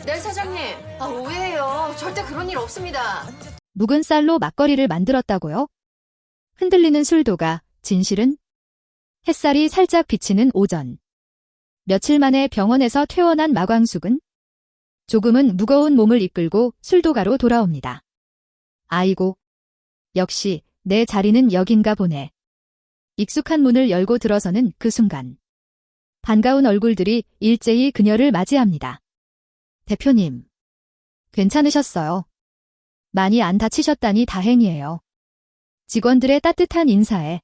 네, 사장님. 오해해요. 절대 그런 일 없습니다. 묵은 쌀로 막걸리를 만들었다고요? 흔들리는 술도가, 진실은? 햇살이 살짝 비치는 오전. 며칠 만에 병원에서 퇴원한 마광숙은 조금은 무거운 몸을 이끌고 술도가로 돌아옵니다. 아이고, 역시 내 자리는 여긴가 보네. 익숙한 문을 열고 들어서는 그 순간. 반가운 얼굴들이 일제히 그녀를 맞이합니다. 대표님, 괜찮으셨어요? 많이 안 다치셨다니 다행이에요. 직원들의 따뜻한 인사에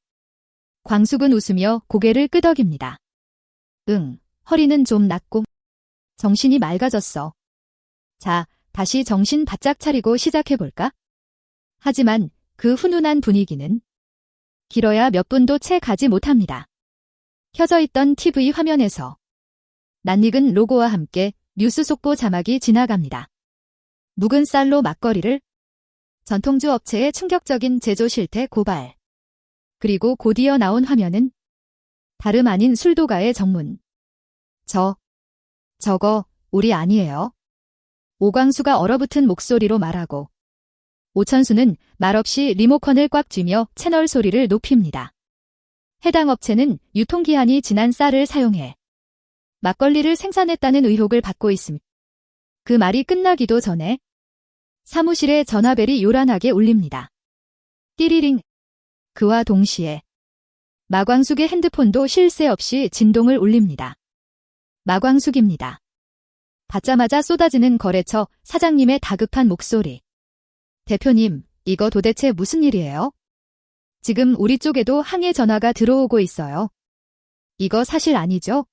광숙은 웃으며 고개를 끄덕입니다. 응, 허리는 좀 낫고 정신이 맑아졌어. 자, 다시 정신 바짝 차리고 시작해볼까? 하지만 그 훈훈한 분위기는 길어야 몇 분도 채 가지 못합니다. 켜져 있던 TV 화면에서 낯익은 로고와 함께 뉴스 속보 자막이 지나갑니다. 묵은 쌀로 막걸리를 전통주 업체의 충격적인 제조 실태 고발. 그리고 곧이어 나온 화면은 다름 아닌 술도가의 정문. 저거 우리 아니에요. 오광수가 얼어붙은 목소리로 말하고 오천수는 말없이 리모컨을 꽉 쥐며 채널 소리를 높입니다. 해당 업체는 유통기한이 지난 쌀을 사용해 막걸리를 생산했다는 의혹을 받고 있습니다. 그 말이 끝나기도 전에 사무실에 전화벨이 요란하게 울립니다. 띠리링. 그와 동시에 마광숙의 핸드폰도 쉴 새 없이 진동을 울립니다. 마광숙입니다. 받자마자 쏟아지는 거래처 사장님의 다급한 목소리. 대표님, 이거 도대체 무슨 일이에요? 지금 우리 쪽에도 항해 전화가 들어오고 있어요. 이거 사실 아니죠?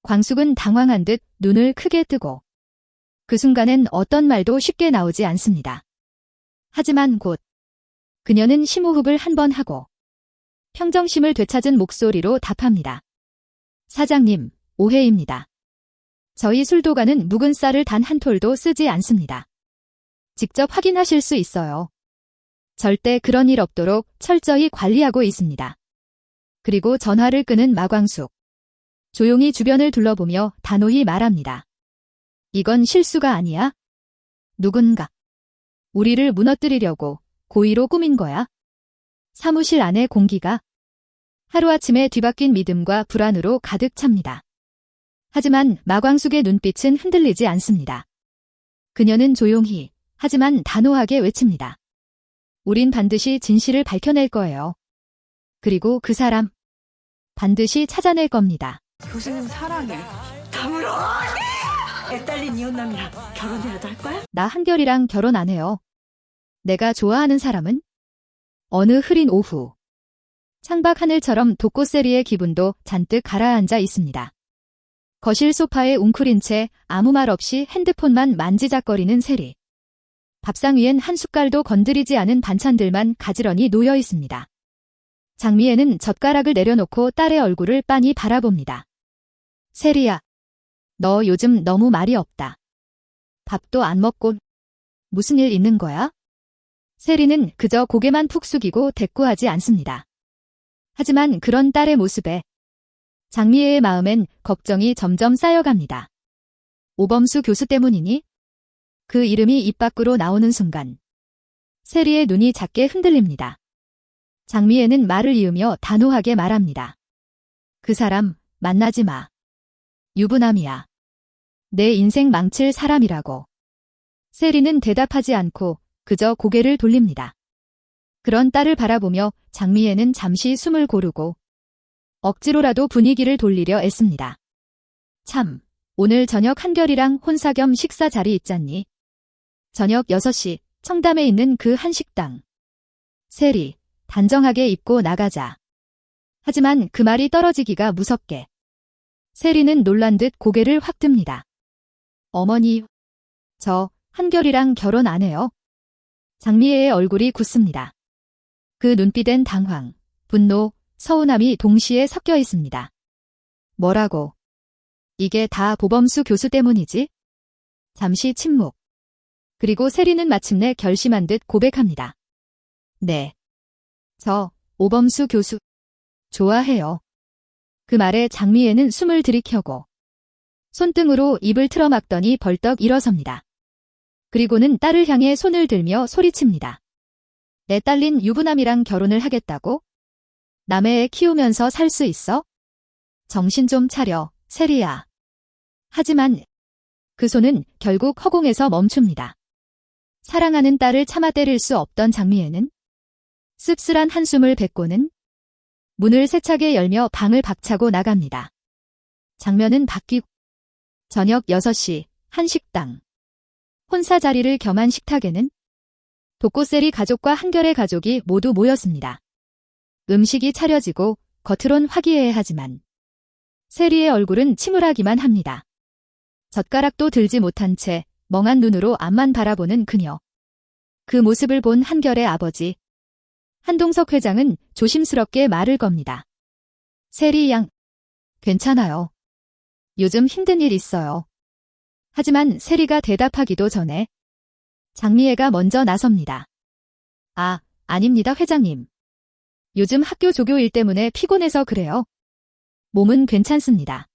광숙은 당황한 듯 눈을 크게 뜨고 그 순간엔 어떤 말도 쉽게 나오지 않습니다. 하지만 곧 그녀는 심호흡을 한 번 하고 평정심을 되찾은 목소리로 답합니다. 사장님, 오해입니다. 저희 술도가는 묵은 쌀을 단 한 톨도 쓰지 않습니다. 직접 확인하실 수 있어요. 절대 그런 일 없도록 철저히 관리하고 있습니다. 그리고 전화를 끄는 마광숙. 조용히 주변을 둘러보며 단호히 말합니다. 이건 실수가 아니야? 누군가 우리를 무너뜨리려고 고의로 꾸민 거야? 사무실 안의 공기가 하루아침에 뒤바뀐 믿음과 불안으로 가득 찹니다. 하지만 마광숙의 눈빛은 흔들리지 않습니다. 그녀는 조용히 하지만 단호하게 외칩니다. 우린 반드시 진실을 밝혀낼 거예요. 그리고 그 사람 반드시 찾아낼 겁니다. 교수님 사랑해. 다물어! 애 딸린 이혼남이랑 결혼이라도 할 거야? 나 한결이랑 결혼 안 해요. 내가 좋아하는 사람은? 어느 흐린 오후. 창밖 하늘처럼 돋꽃세리의 기분도 잔뜩 가라앉아 있습니다. 거실 소파에 웅크린 채 아무 말 없이 핸드폰만 만지작거리는 세리. 밥상 위엔 한 숟갈도 건드리지 않은 반찬들만 가지런히 놓여 있습니다. 장미애는 젓가락을 내려놓고 딸의 얼굴을 빤히 바라봅니다. 세리야, 너 요즘 너무 말이 없다. 밥도 안 먹고 무슨 일 있는 거야? 세리는 그저 고개만 푹 숙이고 대꾸하지 않습니다. 하지만 그런 딸의 모습에 장미애의 마음엔 걱정이 점점 쌓여갑니다. 오범수 교수 때문이니? 그 이름이 입 밖으로 나오는 순간 세리의 눈이 작게 흔들립니다. 장미애는 말을 이으며 단호하게 말합니다. 그 사람 만나지 마. 유부남이야. 내 인생 망칠 사람이라고. 세리는 대답하지 않고 그저 고개를 돌립니다. 그런 딸을 바라보며 장미애는 잠시 숨을 고르고 억지로라도 분위기를 돌리려 애씁니다. 참, 오늘 저녁 한결이랑 혼사 겸 식사 자리 있잖니. 저녁 6시 청담에 있는 그 한식당. 세리, 단정하게 입고 나가자. 하지만 그 말이 떨어지기가 무섭게. 세리는 놀란 듯 고개를 확 듭니다. 어머니, 저 한결이랑 결혼 안 해요. 장미애의 얼굴이 굳습니다. 그 눈빛엔 당황, 분노, 서운함이 동시에 섞여 있습니다. 뭐라고? 이게 다 보범수 교수 때문이지? 잠시 침묵. 그리고 세리는 마침내 결심한 듯 고백합니다. 네. 저 오범수 교수 좋아해요. 그 말에 장미애는 숨을 들이켜고 손등으로 입을 틀어막더니 벌떡 일어섭니다. 그리고는 딸을 향해 손을 들며 소리칩니다. 내 딸린 유부남이랑 결혼을 하겠다고? 남의 애 키우면서 살 수 있어? 정신 좀 차려, 세리야. 하지만 그 손은 결국 허공에서 멈춥니다. 사랑하는 딸을 차마 때릴 수 없던 장미애는 씁쓸한 한숨을 뱉고는 문을 세차게 열며 방을 박차고 나갑니다. 장면은 바뀌고 저녁 6시 한 식당. 혼사 자리를 겸한 식탁에는 독고세리 가족과 한결의 가족이 모두 모였습니다. 음식이 차려지고 겉으론 화기애애하지만 세리의 얼굴은 침울하기만 합니다. 젓가락도 들지 못한 채 멍한 눈으로 앞만 바라보는 그녀. 그 모습을 본 한결의 아버지 한동석 회장은 조심스럽게 말을 겁니다. 세리 양, 괜찮아요. 요즘 힘든 일 있어요. 하지만 세리가 대답하기도 전에 장미애가 먼저 나섭니다. 아, 아닙니다, 회장님. 요즘 학교 조교 일 때문에 피곤해서 그래요. 몸은 괜찮습니다.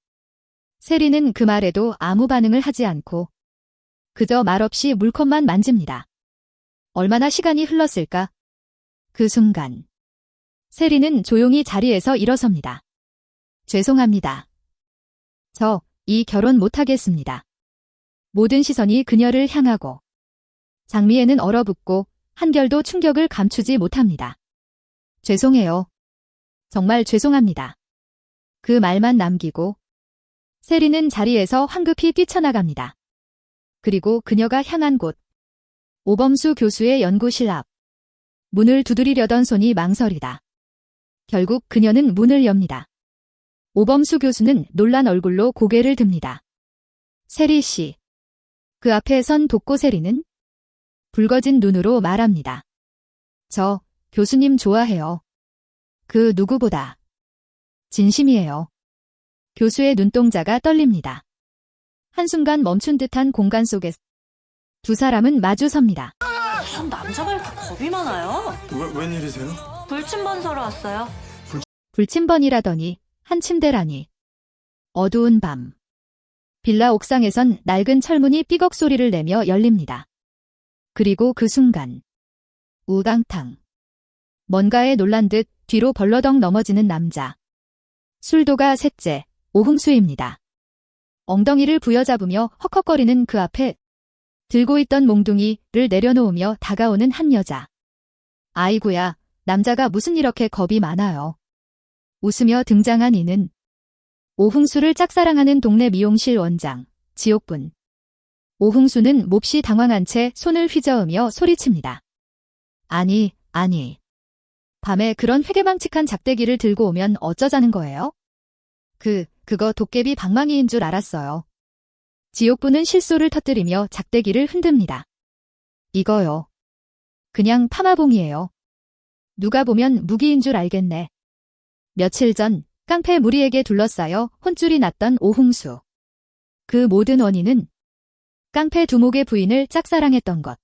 세리는 그 말에도 아무 반응을 하지 않고 그저 말없이 물컵만 만집니다. 얼마나 시간이 흘렀을까? 그 순간 세리는 조용히 자리에서 일어섭니다. 죄송합니다. 저 이 결혼 못하겠습니다. 모든 시선이 그녀를 향하고 장미애는 얼어붙고 한결도 충격을 감추지 못합니다. 죄송해요. 정말 죄송합니다. 그 말만 남기고 세리는 자리에서 황급히 뛰쳐나갑니다. 그리고 그녀가 향한 곳, 오범수 교수의 연구실 앞. 문을 두드리려던 손이 망설이다. 결국 그녀는 문을 엽니다. 오범수 교수는 놀란 얼굴로 고개를 듭니다. 세리 씨. 그 앞에 선 독고세리는 붉어진 눈으로 말합니다. 저 교수님 좋아해요. 그 누구보다. 진심이에요. 교수의 눈동자가 떨립니다. 한순간 멈춘 듯한 공간 속에 두 사람은 마주 섭니다. 무슨 남자가 이렇게 겁이 많아요? 웬일이세요? 불침번 서러 왔어요. 불침번이라더니 한 침대라니. 어두운 밤. 빌라 옥상에선 낡은 철문이 삐걱 소리를 내며 열립니다. 그리고 그 순간 우당탕. 뭔가에 놀란 듯 뒤로 벌러덩 넘어지는 남자. 술도가 셋째, 오흥수입니다. 엉덩이를 부여잡으며 헉헉거리는 그 앞에 들고 있던 몽둥이를 내려놓으며 다가오는 한 여자. 아이고야, 남자가 무슨 이렇게 겁이 많아요. 웃으며 등장한 이는 오흥수를 짝사랑하는 동네 미용실 원장, 지옥분. 오흥수는 몹시 당황한 채 손을 휘저으며 소리칩니다. 아니. 밤에 그런 회개망측한 작대기를 들고 오면 어쩌자는 거예요? 그거 도깨비 방망이인 줄 알았어요. 지옥분은 실소를 터뜨리며 작대기를 흔듭니다. 이거요. 그냥 파마봉이에요. 누가 보면 무기인 줄 알겠네. 며칠 전 깡패 무리에게 둘러싸여 혼쭐이 났던 오흥수. 그 모든 원인은 깡패 두목의 부인을 짝사랑했던 것.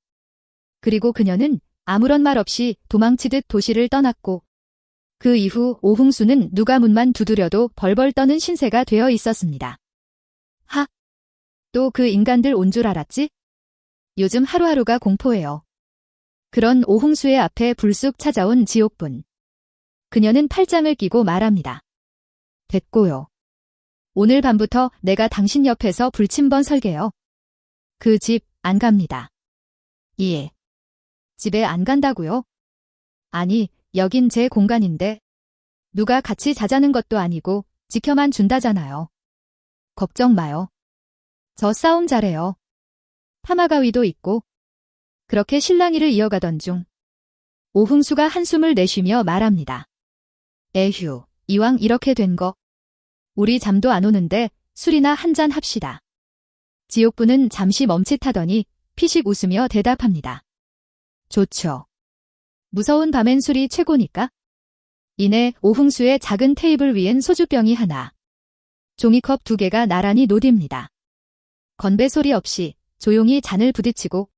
그리고 그녀는 아무런 말 없이 도망치듯 도시를 떠났고 그 이후 오흥수는 누가 문만 두드려도 벌벌 떠는 신세가 되어 있었습니다. 또 그 인간들 온 줄 알았지? 요즘 하루하루가 공포예요. 그런 오흥수의 앞에 불쑥 찾아온 지옥분. 그녀는 팔짱을 끼고 말합니다. 됐고요. 오늘 밤부터 내가 당신 옆에서 불침번 설게요. 그 집 안 갑니다. 예. 집에 안 간다고요? 아니, 여긴 제 공간인데 누가 같이 자자는 것도 아니고 지켜만 준다잖아요. 걱정 마요. 저 싸움 잘해요. 파마가위도 있고. 그렇게 실랑이를 이어가던 중 오흥수가 한숨을 내쉬며 말합니다. 에휴, 이왕 이렇게 된 거. 우리 잠도 안 오는데 술이나 한잔 합시다. 지옥분은 잠시 멈칫하더니 피식 웃으며 대답합니다. 좋죠. 무서운 밤엔 술이 최고니까. 이내 오흥수의 작은 테이블 위엔 소주병이 하나, 종이컵 2개가 나란히 놓딥니다. 건배 소리 없이 조용히 잔을 부딪히고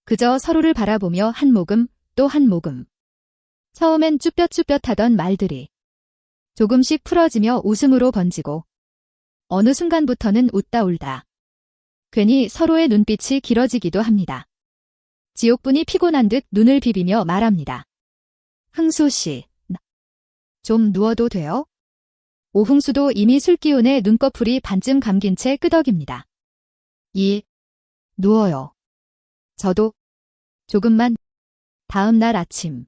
그저 서로를 바라보며 한 모금 또 한 모금. 처음엔 쭈뼛쭈뼛하던 말들이 조금씩 풀어지며 웃음으로 번지고 어느 순간부터는 웃다 울다. 괜히 서로의 눈빛이 길어지기도 합니다. 지옥분이 피곤한 듯 눈을 비비며 말합니다. 흥수 씨, 좀 누워도 돼요? 오흥수도 이미 술기운에 눈꺼풀이 반쯤 감긴 채 끄덕입니다. 누워요. 저도 조금만. 다음 날 아침.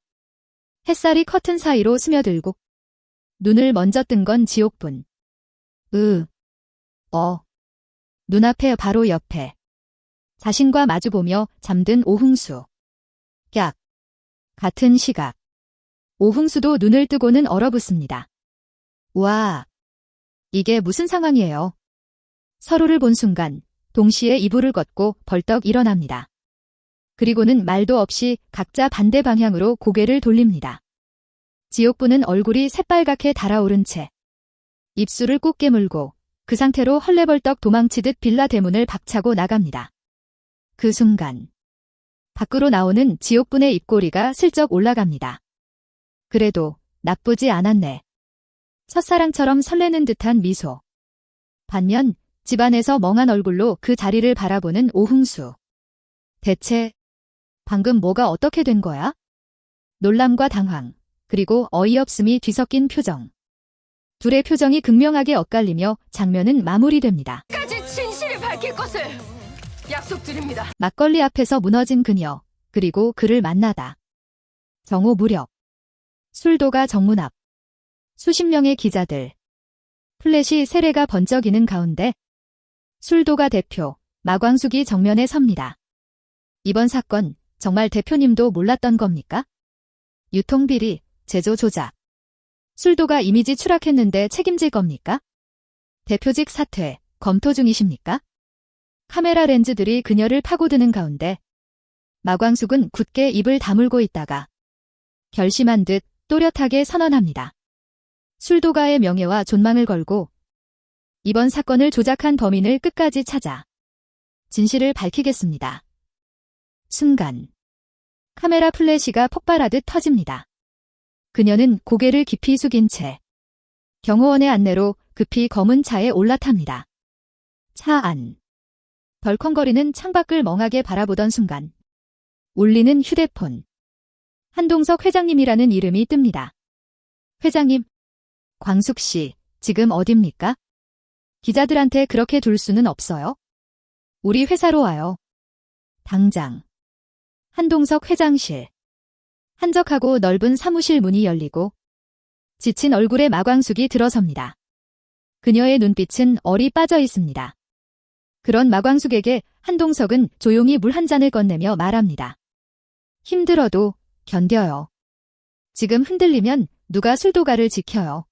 햇살이 커튼 사이로 스며들고 눈을 먼저 뜬 건 지옥분. 눈앞에 바로 옆에 자신과 마주보며 잠든 오흥수. 깍. 같은 시각. 오흥수도 눈을 뜨고는 얼어붙습니다. 와, 이게 무슨 상황이에요? 서로를 본 순간 동시에 이불을 걷고 벌떡 일어납니다. 그리고는 말도 없이 각자 반대 방향으로 고개를 돌립니다. 지옥분은 얼굴이 새빨갛게 달아오른 채 입술을 꾹 깨물고 그 상태로 헐레벌떡 도망치듯 빌라 대문을 박차고 나갑니다. 그 순간 밖으로 나오는 지옥분의 입꼬리가 슬쩍 올라갑니다. 그래도 나쁘지 않았네. 첫사랑처럼 설레는 듯한 미소. 반면 집안에서 멍한 얼굴로 그 자리를 바라보는 오흥수. 대체 방금 뭐가 어떻게 된 거야? 놀람과 당황, 그리고 어이없음이 뒤섞인 표정. 둘의 표정이 극명하게 엇갈리며 장면은 마무리됩니다. 까지 진실을 밝힐 것을 약속드립니다. 막걸리 앞에서 무너진 그녀, 그리고 그를 만나다. 정오 무렵. 술도가 정문 앞. 수십 명의 기자들. 플래시 세례가 번쩍이는 가운데 술도가 대표 마광숙이 정면에 섭니다. 이번 사건 정말 대표님도 몰랐던 겁니까? 유통비리, 제조 조작. 술도가 이미지 추락했는데 책임질 겁니까? 대표직 사퇴, 검토 중이십니까? 카메라 렌즈들이 그녀를 파고드는 가운데 마광숙은 굳게 입을 다물고 있다가 결심한 듯 또렷하게 선언합니다. 술도가의 명예와 존망을 걸고 이번 사건을 조작한 범인을 끝까지 찾아 진실을 밝히겠습니다. 순간 카메라 플래시가 폭발하듯 터집니다. 그녀는 고개를 깊이 숙인 채 경호원의 안내로 급히 검은 차에 올라탑니다. 차 안. 덜컹거리는 창밖을 멍하게 바라보던 순간 울리는 휴대폰. 한동석 회장님이라는 이름이 뜹니다. 회장님, 광숙 씨, 지금 어딥니까? 기자들한테 그렇게 둘 수는 없어요. 우리 회사로 와요. 당장. 한동석 회장실. 한적하고 넓은 사무실 문이 열리고 지친 얼굴에 마광숙이 들어섭니다. 그녀의 눈빛은 얼이 빠져 있습니다. 그런 마광숙에게 한동석은 조용히 물 한 잔을 건네며 말합니다. 힘들어도 견뎌요. 지금 흔들리면 누가 술도가를 지켜요.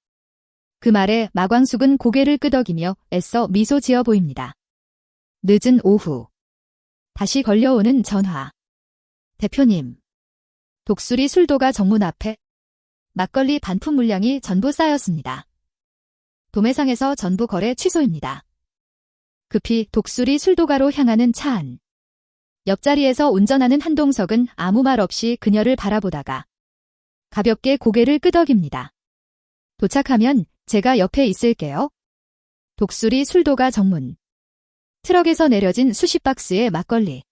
그 말에 마광숙은 고개를 끄덕이며 애써 미소 지어 보입니다. 늦은 오후. 다시 걸려오는 전화. 대표님. 독수리 술도가 정문 앞에 막걸리 반품 물량이 전부 쌓였습니다. 도매상에서 전부 거래 취소입니다. 급히 독수리 술도가로 향하는 차 안. 옆자리에서 운전하는 한동석은 아무 말 없이 그녀를 바라보다가 가볍게 고개를 끄덕입니다. 도착하면 제가 옆에 있을게요. 독수리 술도가 정문. 트럭에서 내려진 수십 박스의 막걸리.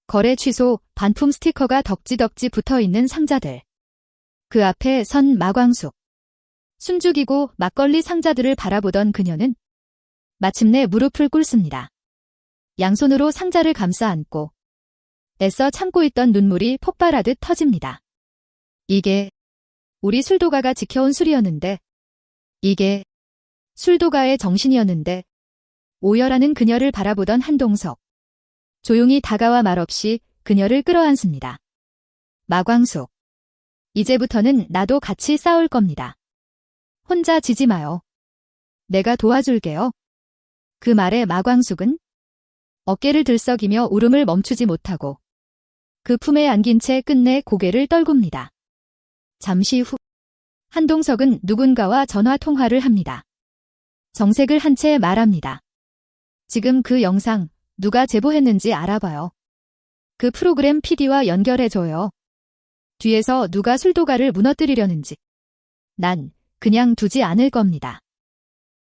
거래 취소, 반품 스티커가 덕지덕지 붙어있는 상자들. 그 앞에 선 마광숙. 숨죽이고 막걸리 상자들을 바라보던 그녀는 마침내 무릎을 꿇습니다. 양손으로 상자를 감싸 안고 애써 참고 있던 눈물이 폭발하듯 터집니다. 이게 우리 술도가가 지켜온 술이었는데, 이게 술도가의 정신이었는데, 오열하는 그녀를 바라보던 한동석. 조용히 다가와 말없이 그녀를 끌어안습니다. 마광숙. 이제부터는 나도 같이 싸울 겁니다. 혼자 지지 마요. 내가 도와줄게요. 그 말에 마광숙은 어깨를 들썩이며 울음을 멈추지 못하고 그 품에 안긴 채 끝내 고개를 떨굽니다. 잠시 후 한동석은 누군가와 전화 통화를 합니다. 정색을 한 채 말합니다. 지금 그 영상 누가 제보했는지 알아봐요. 그 프로그램 PD와 연결해줘요. 뒤에서 누가 술도가를 무너뜨리려는지. 난 그냥 두지 않을 겁니다.